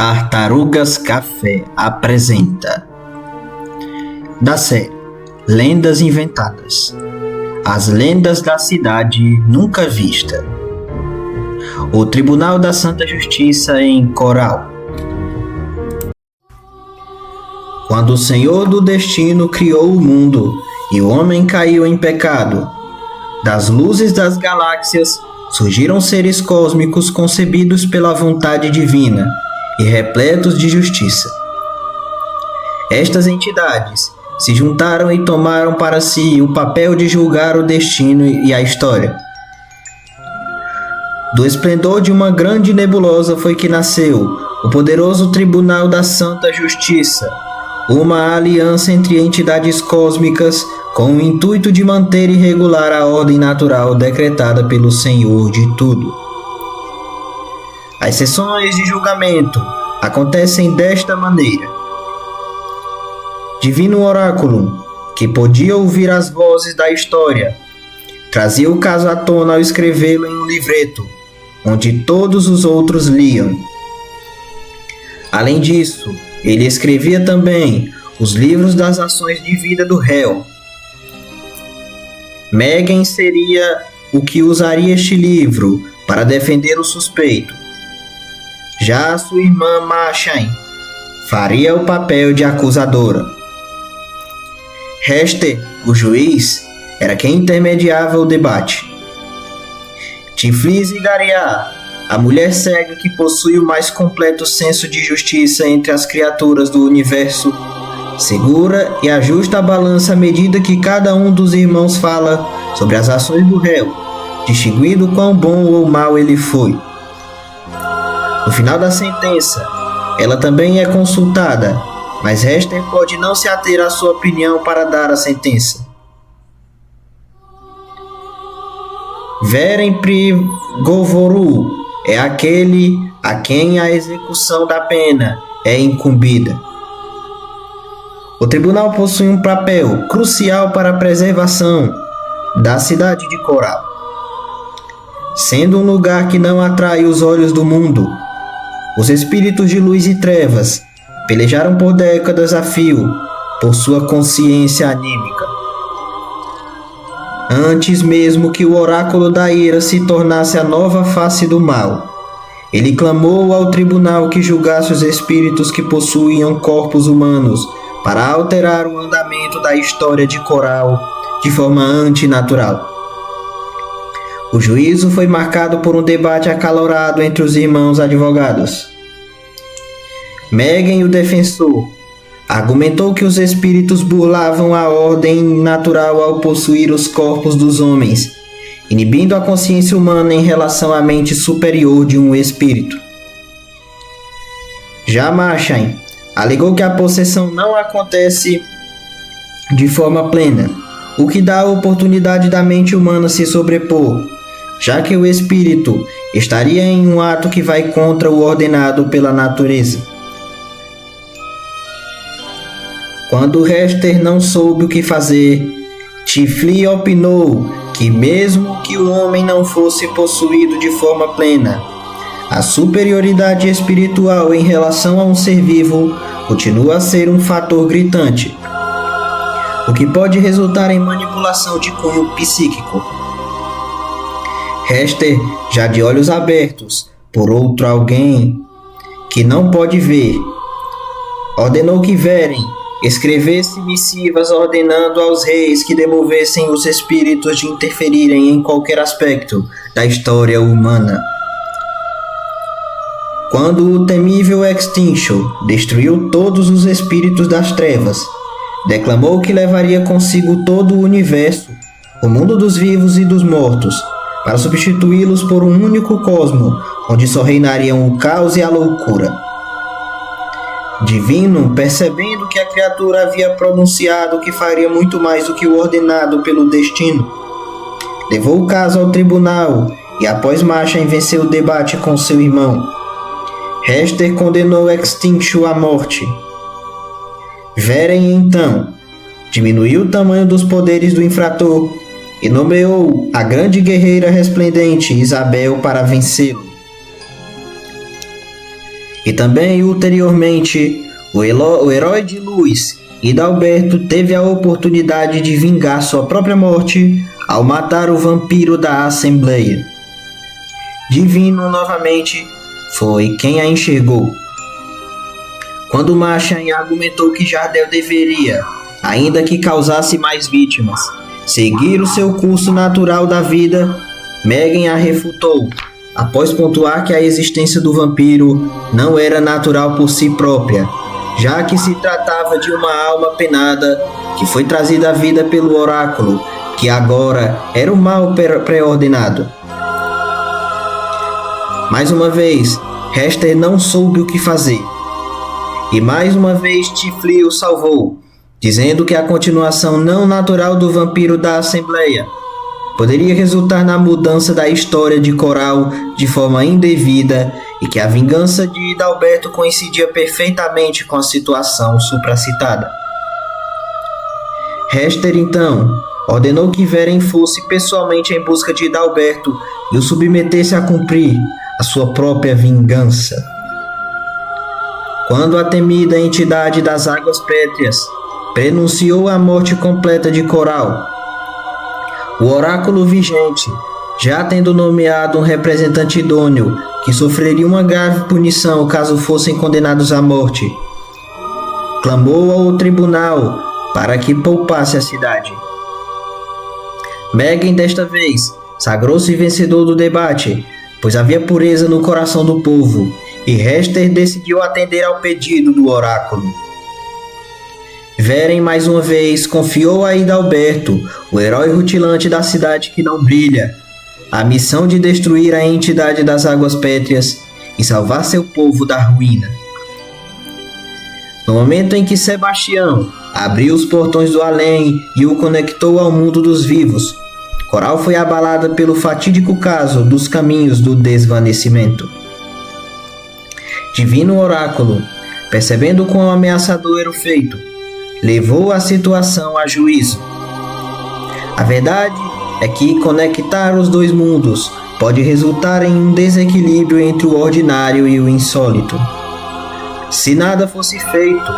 Tartarugas Café apresenta da série Lendas Inventadas, as lendas da cidade nunca vista. O Tribunal da Santa Justiça em Coral. Quando o Senhor do Destino criou o mundo e o homem caiu em pecado, das luzes das galáxias surgiram seres cósmicos concebidos pela vontade divina e repletos de justiça. Estas entidades se juntaram e tomaram para si o papel de julgar o destino e a história. Do esplendor de uma grande nebulosa foi que nasceu o poderoso Tribunal da Santa Justiça, uma aliança entre entidades cósmicas com o intuito de manter e regular a ordem natural decretada pelo Senhor de tudo. As sessões de julgamento acontecem desta maneira. Divino Oráculo, que podia ouvir as vozes da história, trazia o caso à tona ao escrevê-lo em um livreto, onde todos os outros liam. Além disso, ele escrevia também os livros das ações de vida do réu. Megan seria o que usaria este livro para defender o suspeito. Já a sua irmã Mashain faria o papel de acusadora. Hester, o juiz, era quem intermediava o debate. Tiflis e Gariá, a mulher cega que possui o mais completo senso de justiça entre as criaturas do universo, segura e ajusta a balança à medida que cada um dos irmãos fala sobre as ações do réu, distinguindo quão bom ou mal ele foi. No final da sentença, ela também é consultada, mas Hester pode não se ater à sua opinião para dar a sentença. Veren Prigovoru é aquele a quem a execução da pena é incumbida. O tribunal possui um papel crucial para a preservação da cidade de Coral. Sendo um lugar que não atrai os olhos do mundo, os espíritos de luz e trevas pelejaram por décadas a fio por sua consciência anímica. Antes mesmo que o oráculo da ira se tornasse a nova face do mal, ele clamou ao tribunal que julgasse os espíritos que possuíam corpos humanos para alterar o andamento da história de Coral de forma antinatural. O juízo foi marcado por um debate acalorado entre os irmãos advogados. Megan, o defensor, argumentou que os espíritos burlavam a ordem natural ao possuir os corpos dos homens, inibindo a consciência humana em relação à mente superior de um espírito. Já Mashain alegou que a possessão não acontece de forma plena, o que dá a oportunidade da mente humana se sobrepor, já que o espírito estaria em um ato que vai contra o ordenado pela natureza. Quando Hester não soube o que fazer, Tiflis opinou que mesmo que o homem não fosse possuído de forma plena, a superioridade espiritual em relação a um ser vivo continua a ser um fator gritante, o que pode resultar em manipulação de cunho psíquico. Hester, já de olhos abertos por outro alguém que não pode ver, ordenou que Veren escrevesse missivas ordenando aos reis que demovessem os espíritos de interferirem em qualquer aspecto da história humana. Quando o temível Extinction destruiu todos os espíritos das trevas, declamou que levaria consigo todo o universo, o mundo dos vivos e dos mortos, para substituí-los por um único cosmo, onde só reinariam o caos e a loucura. Divino, percebendo que a criatura havia pronunciado que faria muito mais do que o ordenado pelo destino, levou o caso ao tribunal e, após Mashain vencer o debate com seu irmão, Hester condenou Extinction à morte. Veren, então, diminuiu o tamanho dos poderes do infrator e nomeou a grande guerreira resplendente Isabel para vencê-lo. E também, ulteriormente, o herói de luz, Hidalberto, teve a oportunidade de vingar sua própria morte ao matar o vampiro da Assembleia. Divino, novamente, foi quem a enxergou. Quando Machen argumentou que Jardel deveria, ainda que causasse mais vítimas, seguir o seu curso natural da vida, Megan a refutou, após pontuar que a existência do vampiro não era natural por si própria, já que se tratava de uma alma penada que foi trazida à vida pelo oráculo, que agora era o mal pré-ordenado. Mais uma vez, Hester não soube o que fazer. E mais uma vez Tifli o salvou, dizendo que a continuação não natural do vampiro da Assembleia poderia resultar na mudança da história de Coral de forma indevida e que a vingança de Hidalberto coincidia perfeitamente com a situação supracitada. Hester, então, ordenou que Veren fosse pessoalmente em busca de Hidalberto e o submetesse a cumprir a sua própria vingança. Quando a temida entidade das Águas Pétreas prenunciou a morte completa de Coral, o oráculo vigente, já tendo nomeado um representante idôneo que sofreria uma grave punição caso fossem condenados à morte, clamou ao tribunal para que poupasse a cidade. Megan, desta vez, sagrou-se vencedor do debate, pois havia pureza no coração do povo, e Hester decidiu atender ao pedido do oráculo. Veren mais uma vez confiou a Hidalberto, o herói rutilante da cidade que não brilha, a missão de destruir a entidade das Águas Pétreas e salvar seu povo da ruína. No momento em que Sebastião abriu os portões do além e o conectou ao mundo dos vivos, Coral foi abalada pelo fatídico caso dos caminhos do desvanecimento. Divino Oráculo, percebendo quão ameaçador era o feito, levou a situação a juízo. A verdade é que conectar os dois mundos pode resultar em um desequilíbrio entre o ordinário e o insólito. Se nada fosse feito,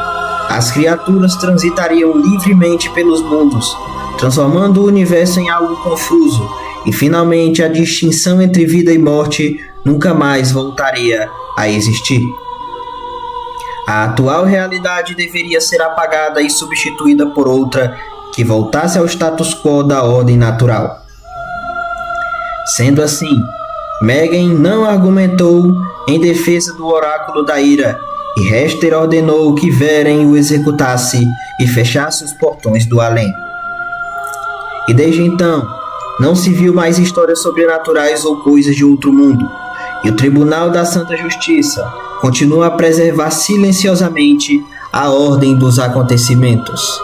as criaturas transitariam livremente pelos mundos, transformando o universo em algo confuso, e finalmente a distinção entre vida e morte nunca mais voltaria a existir. A atual realidade deveria ser apagada e substituída por outra que voltasse ao status quo da ordem natural. Sendo assim, Megan não argumentou em defesa do oráculo da ira, e Hester ordenou que Veren o executasse e fechasse os portões do além. E desde então, não se viu mais histórias sobrenaturais ou coisas de outro mundo, e o Tribunal da Santa Justiça continua a preservar silenciosamente a ordem dos acontecimentos.